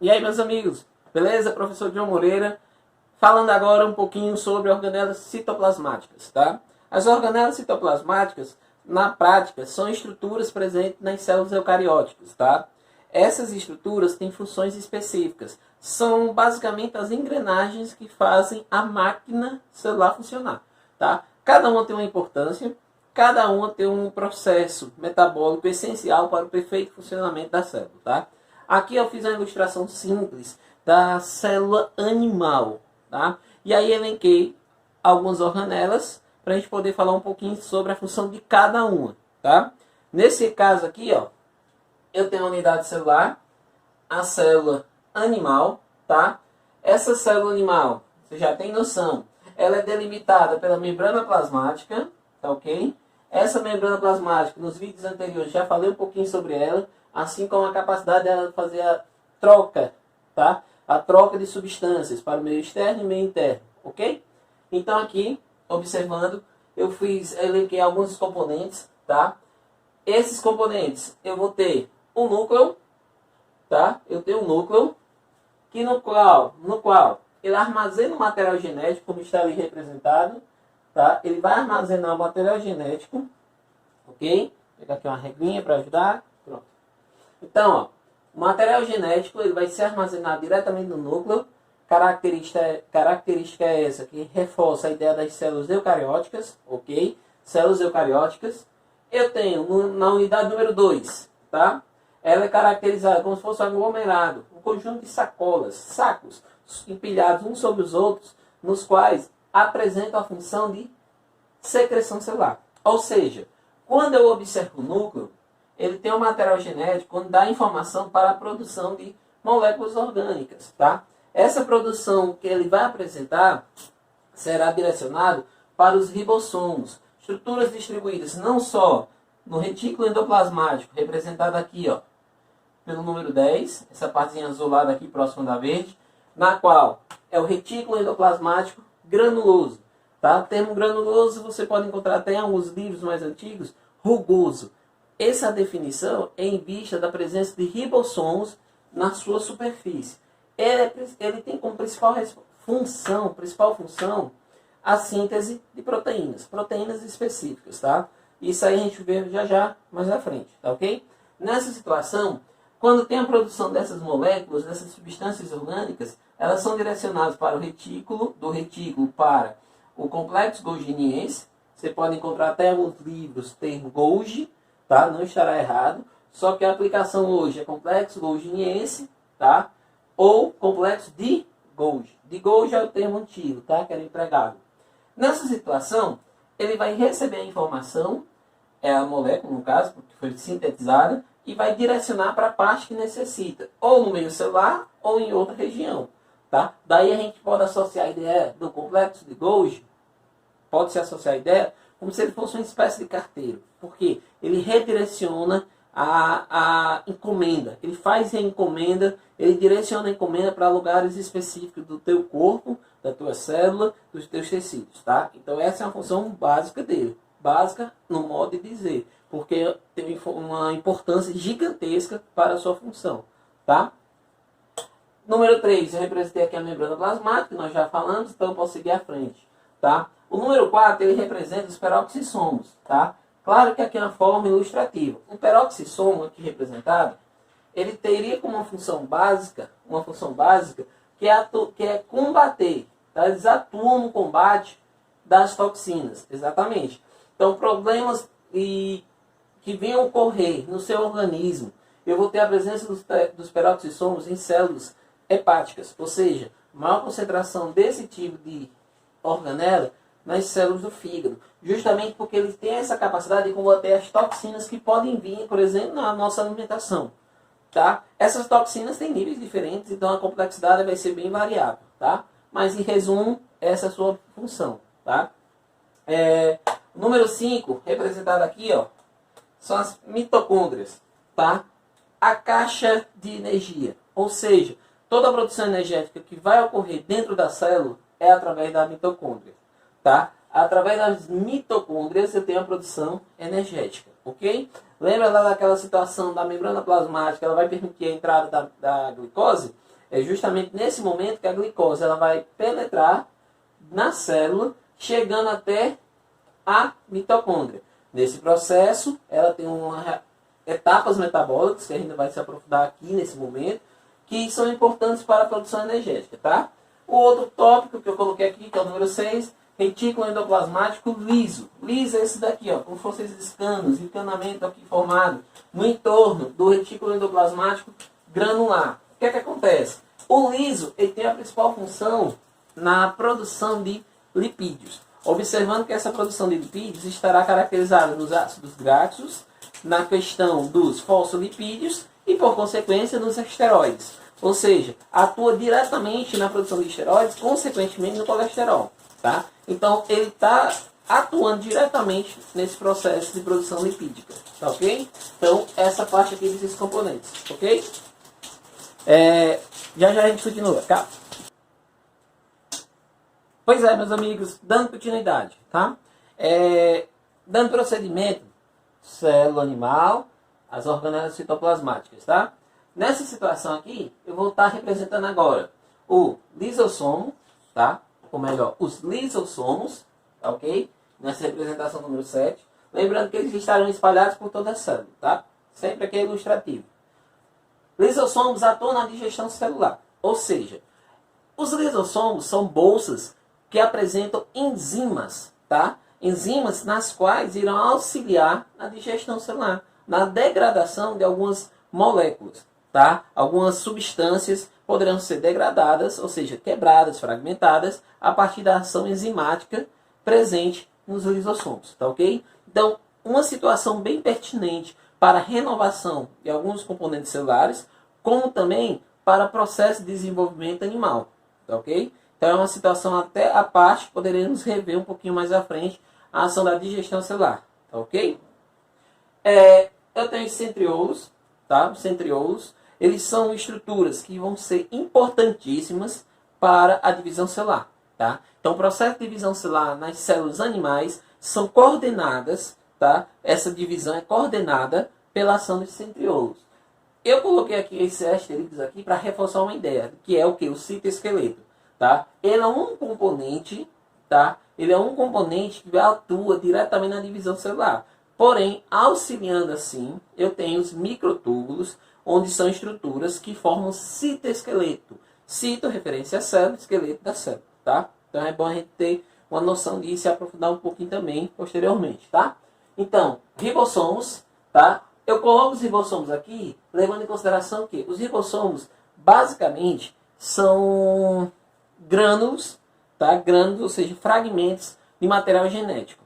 E aí, meus amigos, beleza? Professor John Moreira, falando agora um pouquinho sobre organelas citoplasmáticas, tá? As organelas citoplasmáticas, na prática, são estruturas presentes nas células eucarióticas, tá? Essas estruturas têm funções específicas. São basicamente as engrenagens que fazem a máquina celular funcionar, tá? Cada uma tem uma importância, cada uma tem um processo metabólico essencial para o perfeito funcionamento da célula, tá? Aqui eu fiz uma ilustração simples da célula animal, tá? E aí elenquei algumas organelas para a gente poder falar um pouquinho sobre a função de cada uma, tá? Nesse caso aqui, ó, eu tenho a unidade celular, a célula animal, tá? Essa célula animal, você já tem noção, ela é delimitada pela membrana plasmática, tá ok? Essa membrana plasmática, nos vídeos anteriores já falei um pouquinho sobre ela, assim como a capacidade dela de fazer a troca, tá? A troca de substâncias para o meio externo e meio interno, ok? Então aqui, observando, eu elenquei alguns componentes, tá? Esses componentes, eu vou ter um núcleo, tá? Eu tenho um núcleo, que no qual ele armazena o material genético, como está ali representado, tá? Ele vai armazenar o material genético, ok? Vou pegar aqui uma regrinha para ajudar, pronto. Então, ó, o material genético ele vai ser armazenado diretamente no núcleo. Característica é essa que reforça a ideia das células eucarióticas, ok? Células eucarióticas. Eu tenho na unidade número 2, tá? Ela é caracterizada como se fosse um aglomerado, um conjunto de sacolas, sacos, empilhados uns sobre os outros, nos quais apresentam a função de secreção celular. Ou seja, quando eu observo o núcleo, ele tem um material genético onde dá informação para a produção de moléculas orgânicas, tá? Essa produção que ele vai apresentar será direcionado para os ribossomos, estruturas distribuídas não só no retículo endoplasmático, representado aqui, ó, pelo número 10, essa partezinha azulada aqui próxima da verde, na qual é o retículo endoplasmático granuloso, tá? O termo granuloso você pode encontrar até em alguns livros mais antigos, rugoso. Essa definição é em vista da presença de ribossomos na sua superfície. Ele tem como principal função a síntese de proteínas específicas, tá? Isso aí a gente vê já mais à frente, tá ok? Nessa situação, quando tem a produção dessas moléculas, dessas substâncias orgânicas, elas são direcionadas para o retículo, do retículo para o complexo golginiense. Você pode encontrar até alguns livros o termo Golgi, tá? Não estará errado. Só que a aplicação hoje é complexo golginiense, tá? Ou complexo de Golgi. De Golgi é o termo antigo, tá? Que era empregado. Nessa situação, ele vai receber a informação, é a molécula no caso, porque foi sintetizada, e vai direcionar para a parte que necessita, ou no meio celular, ou em outra região, tá? Daí a gente pode associar a ideia do complexo de Golgi, pode se associar a ideia como se ele fosse uma espécie de carteiro, porque ele redireciona a encomenda, ele faz a encomenda, ele direciona a encomenda para lugares específicos do teu corpo, da tua célula, dos teus tecidos, tá? Então essa é a função básica dele, básica no modo de dizer, porque tem uma importância gigantesca para a sua função, tá? Número 3, eu representei aqui a membrana plasmática, nós já falamos, então eu posso seguir à frente, tá? O número 4, ele representa os peroxissomos, tá? Claro que aqui é uma forma ilustrativa. O peroxissomo aqui representado, ele teria como uma função básica que é combater, tá? Eles atuam no combate das toxinas, exatamente. Então, problemas que venham ocorrer no seu organismo, eu vou ter a presença dos peroxissomos em células hepáticas, ou seja, maior concentração desse tipo de organela nas células do fígado, justamente porque ele tem essa capacidade de combater as toxinas que podem vir, por exemplo, na nossa alimentação, tá? Essas toxinas têm níveis diferentes, então a complexidade vai ser bem variável, tá? Mas em resumo, essa é a sua função, tá? Número 5, representado aqui, ó, são as mitocôndrias, tá? A caixa de energia, ou seja, toda a produção energética que vai ocorrer dentro da célula é através da mitocôndria, tá? Através das mitocôndrias eu tenho a produção energética, ok? Lembra lá daquela situação da membrana plasmática, ela vai permitir a entrada da glicose? É justamente nesse momento que a glicose ela vai penetrar na célula, chegando até a mitocôndria. Nesse processo, ela tem etapas metabólicas, que a gente vai se aprofundar aqui nesse momento, que são importantes para a produção energética, tá? O outro tópico que eu coloquei aqui, que é o número 6, retículo endoplasmático liso. Liso é esse daqui, ó, como se fossem esses canos, encanamento aqui formado no entorno do retículo endoplasmático granular. O que é que acontece? O liso ele tem a principal função na produção de lipídios. Observando que essa produção de lipídios estará caracterizada nos ácidos graxos, na questão dos fosfolipídios e, por consequência, nos esteroides. Ou seja, atua diretamente na produção de esteroides, consequentemente no colesterol. Tá? Então, ele está atuando diretamente nesse processo de produção lipídica. Tá, ok? Então, essa parte aqui desses componentes. Ok? Já a gente continua. Tá? Pois é, meus amigos, dando continuidade. Tá? Dando procedimento, célula animal, as organelas citoplasmáticas. Tá? Nessa situação aqui, eu vou estar representando agora o lisossomo, tá? Ou melhor, os lisossomos, tá, ok? Nessa representação número 7. Lembrando que eles estarão espalhados por toda a célula, tá? Sempre aqui é ilustrativo. Lisossomos atuam na digestão celular. Ou seja, os lisossomos são bolsas que apresentam enzimas, tá? Enzimas nas quais irão auxiliar na digestão celular, na degradação de algumas moléculas, tá? Algumas substâncias poderão ser degradadas, ou seja, quebradas, fragmentadas, a partir da ação enzimática presente nos lisossomos, tá, ok? Então, uma situação bem pertinente para a renovação de alguns componentes celulares, como também para o processo de desenvolvimento animal, tá, ok? Então, é uma situação até à parte, poderemos rever um pouquinho mais à frente a ação da digestão celular, tá, ok? Eu tenho os centriolos, tá? Os centriolos, eles são estruturas que vão ser importantíssimas para a divisão celular, tá? Então, o processo de divisão celular nas células animais são coordenadas, tá? Essa divisão é coordenada pela ação dos centriolos. Eu coloquei aqui esses asteriscos aqui para reforçar uma ideia, que é o que? O citoesqueleto, tá? Ele é um componente, tá? Ele é um componente que atua diretamente na divisão celular. Porém, auxiliando assim, eu tenho os microtúbulos, onde são estruturas que formam citoesqueleto. Cito, referência à célula, esqueleto da célula, tá? Então é bom a gente ter uma noção disso e aprofundar um pouquinho também posteriormente, tá? Então, ribossomos, tá? Eu coloco os ribossomos aqui, levando em consideração que os ribossomos, basicamente, são grânulos, tá? Grânulos, ou seja, fragmentos de material genético.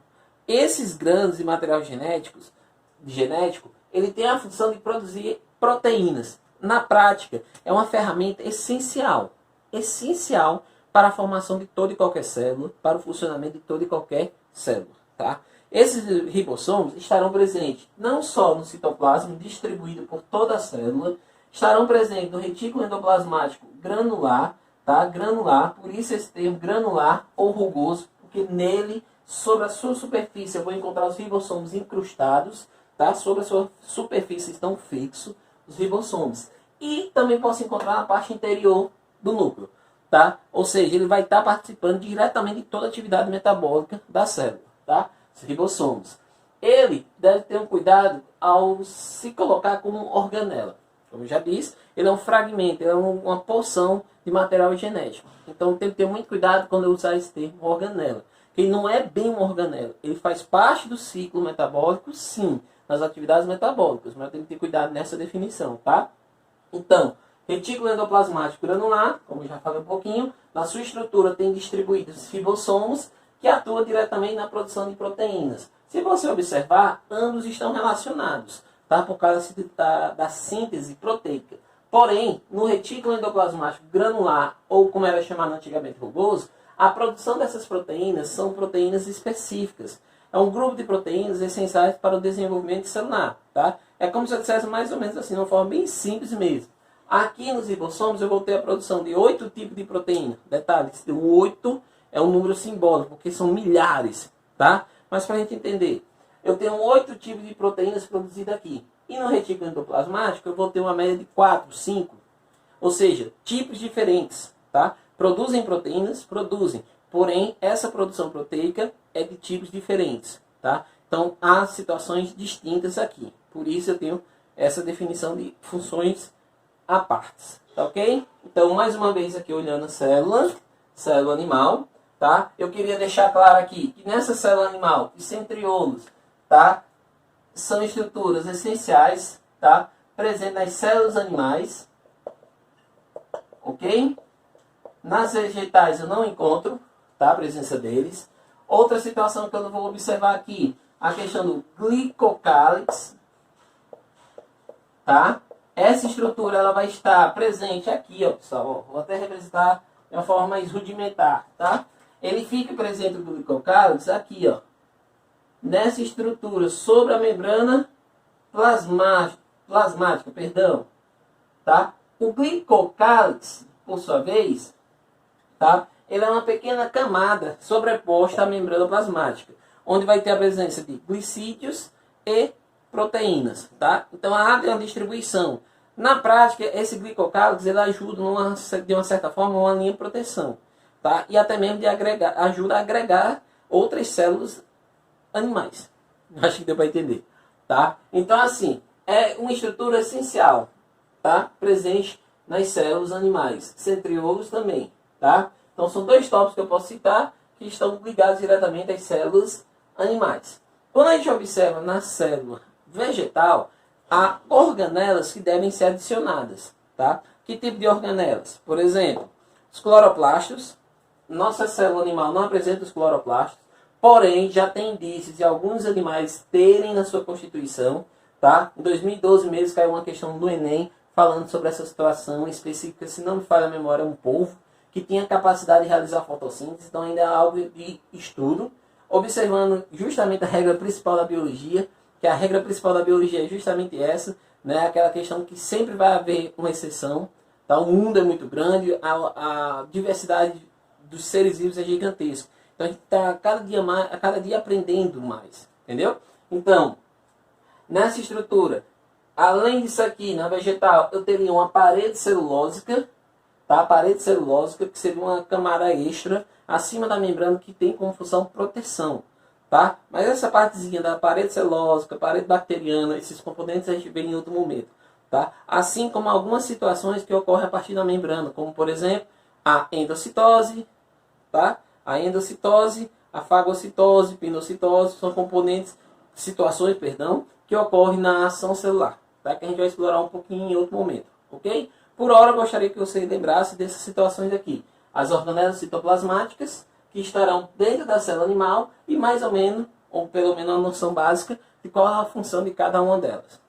Esses grãos de material genético, ele tem a função de produzir proteínas. Na prática, é uma ferramenta essencial para a formação de toda e qualquer célula, para o funcionamento de toda e qualquer célula, tá? Esses ribossomos estarão presentes não só no citoplasma, distribuído por toda a célula, estarão presentes no retículo endoplasmático granular, tá? Granular, por isso esse termo granular ou rugoso, porque nele, sobre a sua superfície, eu vou encontrar os ribossomos incrustados, tá? Sobre a sua superfície estão fixos os ribossomos. E também posso encontrar na parte interior do núcleo, tá? Ou seja, ele vai estar participando diretamente de toda a atividade metabólica da célula, tá? Os ribossomos. Ele deve ter um cuidado ao se colocar como organela. Como eu já disse, ele é um fragmento, ele é uma porção de material genético. Então tem que ter muito cuidado quando eu usar esse termo organela. Que ele não é bem uma organela. Ele faz parte do ciclo metabólico, sim, nas atividades metabólicas, mas tem que ter cuidado nessa definição, tá? Então, retículo endoplasmático granular, como eu já falei um pouquinho, na sua estrutura tem distribuídos ribossomos que atuam diretamente na produção de proteínas. Se você observar, ambos estão relacionados, tá? Por causa da síntese proteica. Porém, no retículo endoplasmático granular, ou como era chamado antigamente rugoso, a produção dessas proteínas são proteínas específicas. É um grupo de proteínas essenciais para o desenvolvimento celular, tá? É como se eu dissesse mais ou menos assim, de uma forma bem simples mesmo. Aqui nos ribossomos eu vou ter a produção de 8 tipos de proteína. Detalhe, o 8 é um número simbólico, porque são milhares, tá? Mas para a gente entender, eu tenho 8 tipos de proteínas produzidas aqui. E no retículo endoplasmático eu vou ter uma média de 4, 5. Ou seja, tipos diferentes, tá? Produzem proteínas, produzem, porém essa produção proteica é de tipos diferentes, tá? Então há situações distintas aqui. Por isso eu tenho essa definição de funções à parte, tá ok? Então mais uma vez aqui olhando a célula animal, tá? Eu queria deixar claro aqui que nessa célula animal, os centriolos, tá? São estruturas essenciais, tá? Presentes nas células animais, ok? Nas vegetais eu não encontro, tá? A presença deles. Outra situação que eu vou observar aqui, a questão do glicocálix, tá? Essa estrutura ela vai estar presente aqui, ó, pessoal. Ó, vou até representar de uma forma mais rudimentar, tá? Ele fica presente do glicocálix aqui, ó, nessa estrutura sobre a membrana plasmática, perdão, tá? O glicocálix, por sua vez, tá? Ele é uma pequena camada sobreposta à membrana plasmática, onde vai ter a presença de glicídios e proteínas, tá? Então há uma distribuição. Na prática, esse glicocálix ele ajuda de uma certa forma uma linha de proteção, tá? E até mesmo ajuda a agregar outras células animais. Acho que deu para entender, tá? Então assim, é uma estrutura essencial, tá? Presente nas células animais, centriolos também, tá? Então são dois tópicos que eu posso citar que estão ligados diretamente às células animais. Quando a gente observa na célula vegetal, há organelas que devem ser adicionadas, tá? Que tipo de organelas? Por exemplo, os cloroplastos. Nossa célula animal não apresenta os cloroplastos, porém já tem indícios de alguns animais terem na sua constituição, tá? Em 2012 mesmo caiu uma questão do Enem falando sobre essa situação específica, se não me falha a memória, um polvo que tinha capacidade de realizar fotossíntese, então ainda é algo de estudo, observando justamente a regra principal da biologia, que a regra principal da biologia é justamente essa, né? Aquela questão que sempre vai haver uma exceção, tá? O mundo é muito grande, a diversidade dos seres vivos é gigantesca. Então a gente está cada dia aprendendo mais, entendeu? Então, nessa estrutura, além disso aqui, na vegetal, eu teria uma parede celulósica, tá? A parede celulósica, que seria uma camada extra acima da membrana que tem como função proteção, tá? Mas essa partezinha da parede celulósica, parede bacteriana, esses componentes a gente vê em outro momento, tá? Assim como algumas situações que ocorrem a partir da membrana, como por exemplo, a endocitose, tá? A endocitose, a fagocitose, pinocitose, são situações, que ocorrem na ação celular, tá? Que a gente vai explorar um pouquinho em outro momento, ok? Por hora, eu gostaria que você lembrasse dessas situações aqui. As organelas citoplasmáticas, que estarão dentro da célula animal, e mais ou menos, ou pelo menos uma noção básica, de qual é a função de cada uma delas.